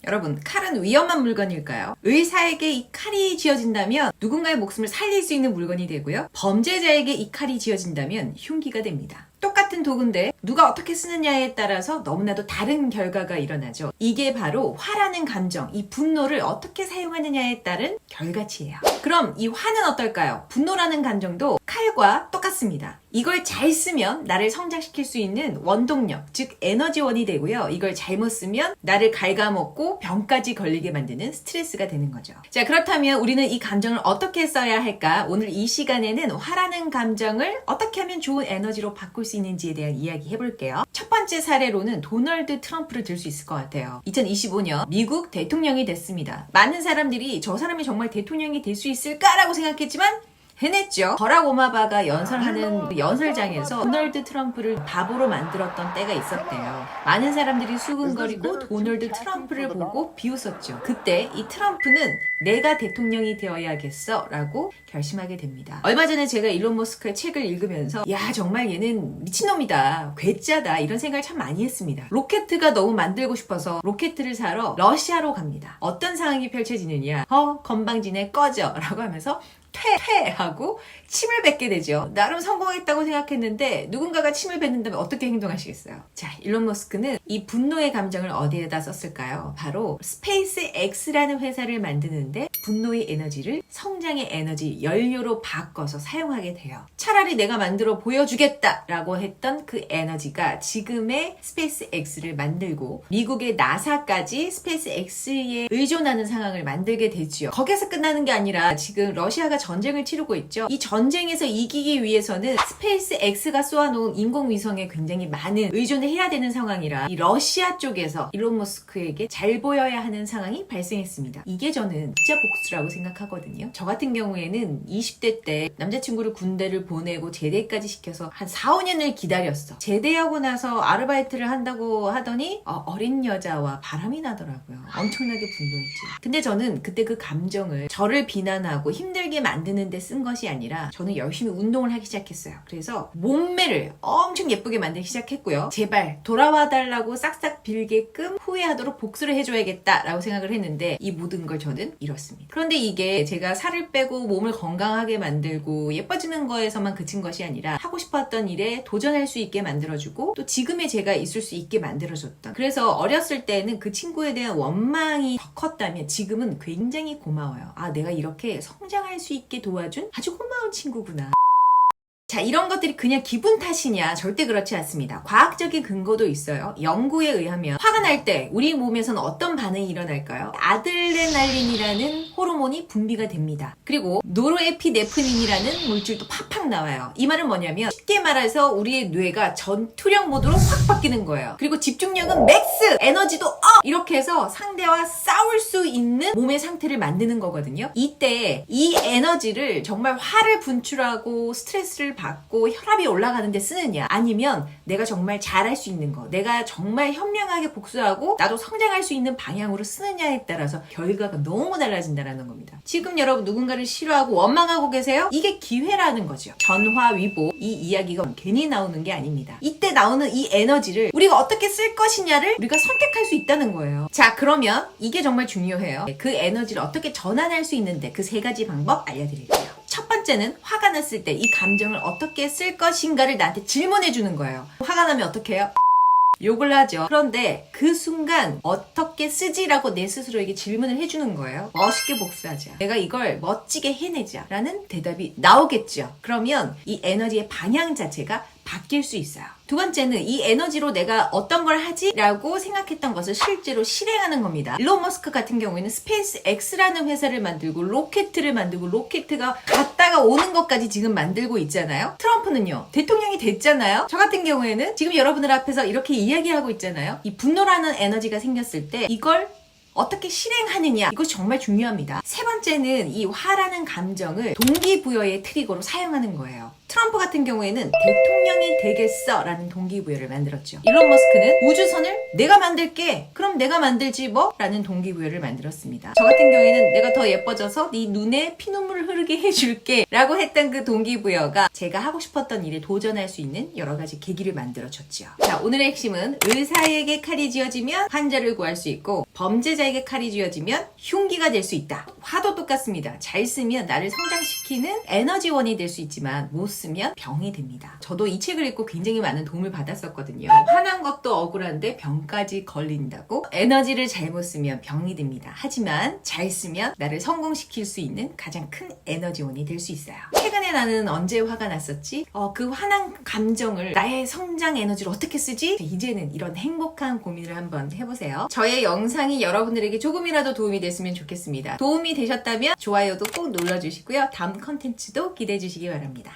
여러분, 칼은 위험한 물건일까요? 의사에게 이 칼이 쥐어진다면 누군가의 목숨을 살릴 수 있는 물건이 되고요. 범죄자에게 이 칼이 쥐어진다면 흉기가 됩니다. 똑같은 도구인데 누가 어떻게 쓰느냐에 따라서 너무나도 다른 결과가 일어나죠. 이게 바로 화라는 감정, 이 분노를 어떻게 사용하느냐에 따른 결과치예요. 그럼 이 화는 어떨까요? 분노라는 감정도 칼과 똑같습니다. 이걸 잘 쓰면 나를 성장시킬 수 있는 원동력, 즉 에너지원이 되고요. 이걸 잘못 쓰면 나를 갉아먹고 병까지 걸리게 만드는 스트레스가 되는 거죠. 자, 그렇다면 우리는 이 감정을 어떻게 써야 할까? 오늘 이 시간에는 화라는 감정을 어떻게 하면 좋은 에너지로 바꿀 수 있는지에 대한 이야기 해볼게요. 첫 번째 사례로는 도널드 트럼프를 들 수 있을 것 같아요. 2025년 미국 대통령이 됐습니다. 많은 사람들이 저 사람이 정말 대통령이 될 수 있을까라고 생각했지만 해냈죠. 버락 오바마가 연설하는 연설장에서 도널드 트럼프를 바보로 만들었던 때가 있었대요. 많은 사람들이 수근거리고 도널드 트럼프를 보고 비웃었죠. 그때 이 트럼프는 내가 대통령이 되어야겠어 라고 결심하게 됩니다. 얼마 전에 제가 일론 머스크의 책을 읽으면서 야, 정말 얘는 미친놈이다, 괴짜다, 이런 생각을 참 많이 했습니다. 로켓가 너무 만들고 싶어서 로켓을 사러 러시아로 갑니다. 어떤 상황이 펼쳐지느냐, 건방지네, 꺼져 라고 하면서 퇴하고 침을 뱉게 되죠. 나름 성공했다고 생각했는데 누군가가 침을 뱉는다면 어떻게 행동하시겠어요? 자, 일론 머스크는 이 분노의 감정을 어디에다 썼을까요? 바로 스페이스 X라는 회사를 만드는데 분노의 에너지를 성장의 에너지, 연료로 바꿔서 사용하게 돼요. 차라리 내가 만들어 보여주겠다라고 했던 그 에너지가 지금의 스페이스 X를 만들고 미국의 나사까지 스페이스 X에 의존하는 상황을 만들게 되죠. 거기에서 끝나는 게 아니라 지금 러시아가 전쟁을 치르고 있죠. 이 전쟁에서 이기기 위해서는 스페이스 X가 쏘아놓은 인공위성에 굉장히 많은 의존을 해야 되는 상황이라 이 러시아 쪽에서 일론 머스크에게 잘 보여야 하는 상황이 발생했습니다. 이게 저는 진짜 복수라고 생각하거든요. 저 같은 경우에는 20대 때 남자친구를 군대를 보내고 제대까지 시켜서 한 4, 5년을 기다렸어. 제대하고 나서 아르바이트를 한다고 하더니 어린 여자와 바람이 나더라고요. 엄청나게 분노했지. 근데 저는 그때 그 감정을 저를 비난하고 힘들게 만드는 데 쓴 것이 아니라 저는 열심히 운동을 하기 시작했어요. 그래서 몸매를 엄청 예쁘게 만들기 시작했고요. 제발 돌아와 달라고 싹싹 빌게끔 후회하도록 복수를 해줘야겠다라고 생각을 했는데 이 모든 걸 저는 잃었습니다. 그런데 이게 제가 살을 빼고 몸을 건강하게 만들고 예뻐지는 거에서만 그친 것이 아니라 하고 싶었던 일에 도전할 수 있게 만들어주고 또 지금의 제가 있을 수 있게 만들어줬던, 그래서 어렸을 때는 그 친구에 대한 원망이 더 컸다면 지금은 굉장히 고마워요. 아, 내가 이렇게 성장할 수 있게 도와준 아주 고마운 친구구나. 자, 이런 것들이 그냥 기분 탓이냐? 절대 그렇지 않습니다. 과학적인 근거도 있어요. 연구에 의하면 화가 날 때 우리 몸에서는 어떤 반응이 일어날까요? 아드레날린이라는 호르몬이 분비가 됩니다. 그리고 노르에피네프린이라는 물질도 팍팍 나와요. 이 말은 뭐냐면 쉽게 말해서 우리의 뇌가 전투력 모드로 확 바뀌는 거예요. 그리고 집중력은 맥스! 에너지도 이렇게 해서 상대와 싸울 수 있는 몸의 상태를 만드는 거거든요. 이때 이 에너지를 정말 화를 분출하고 스트레스를 받고 혈압이 올라가는데 쓰느냐, 아니면 내가 정말 잘할 수 있는 거, 내가 정말 현명하게 복수하고 나도 성장할 수 있는 방향으로 쓰느냐에 따라서 결과가 너무 달라진다는 겁니다. 지금 여러분 누군가를 싫어하고 원망하고 계세요? 이게 기회라는 거죠. 전화위복, 이 이야기가 괜히 나오는 게 아닙니다. 이때 나오는 이 에너지를 우리가 어떻게 쓸 것이냐를 우리가 선택할 수 있다는 거예요. 자, 그러면 이게 정말 중요해요. 그 에너지를 어떻게 전환할 수 있는데 그 3가지 방법 알려드릴게요. 첫 번째는 화가 났을 때 이 감정을 어떻게 쓸 것인가를 나한테 질문해 주는 거예요. 화가 나면 어떻게 해요? 욕을 하죠. 그런데 그 순간 어떻게 쓰지라고 내 스스로에게 질문을 해주는 거예요. 멋있게 복수하자, 내가 이걸 멋지게 해내자 라는 대답이 나오겠죠. 그러면 이 에너지의 방향 자체가 바뀔 수 있어요. 두 번째는 이 에너지로 내가 어떤 걸 하지? 라고 생각했던 것을 실제로 실행하는 겁니다. 일론 머스크 같은 경우에는 스페이스 X라는 회사를 만들고 로켓을 만들고 로켓가 갔다가 오는 것까지 지금 만들고 있잖아요. 트럼프는요, 대통령이 됐잖아요. 저 같은 경우에는 지금 여러분들 앞에서 이렇게 이야기하고 있잖아요. 이 분노라는 에너지가 생겼을 때 이걸 어떻게 실행하느냐, 이거 정말 중요합니다. 세 번째는 이 화라는 감정을 동기부여의 트리거로 사용하는 거예요. 트럼프 같은 경우에는 대통령이 되겠어 라는 동기부여를 만들었죠. 일론 머스크는 우주선을 내가 만들게, 그럼 내가 만들지 뭐? 라는 동기부여를 만들었습니다. 저 같은 경우에는 내가 더 예뻐져서 네 눈에 피눈물을 흐르게 해줄게 라고 했던 그 동기부여가 제가 하고 싶었던 일에 도전할 수 있는 여러 가지 계기를 만들어줬죠. 자, 오늘의 핵심은 의사에게 칼이 쥐어지면 환자를 구할 수 있고 범죄자에게 칼이 쥐어지면 흉기가 될 수 있다. 화도 똑같습니다. 잘 쓰면 나를 성장시키는 에너지원이 될 수 있지만 못 쓰면 병이 됩니다. 저도 이 책을 읽고 굉장히 많은 도움을 받았었거든요. 화난 것도 억울한데 병까지 걸린다고? 에너지를 잘못 쓰면 병이 됩니다. 하지만 잘 쓰면 나를 성공시킬 수 있는 가장 큰 에너지원이 될 수 있어요. 최근에 나는 언제 화가 났었지? 그 화난 감정을 나의 성장 에너지로 어떻게 쓰지? 이제는 이런 행복한 고민을 한번 해보세요. 저의 영상이 여러분들에게 조금이라도 도움이 됐으면 좋겠습니다. 도움이 되셨다면 좋아요도 꼭 눌러주시고요. 다음 컨텐츠도 기대해 주시기 바랍니다.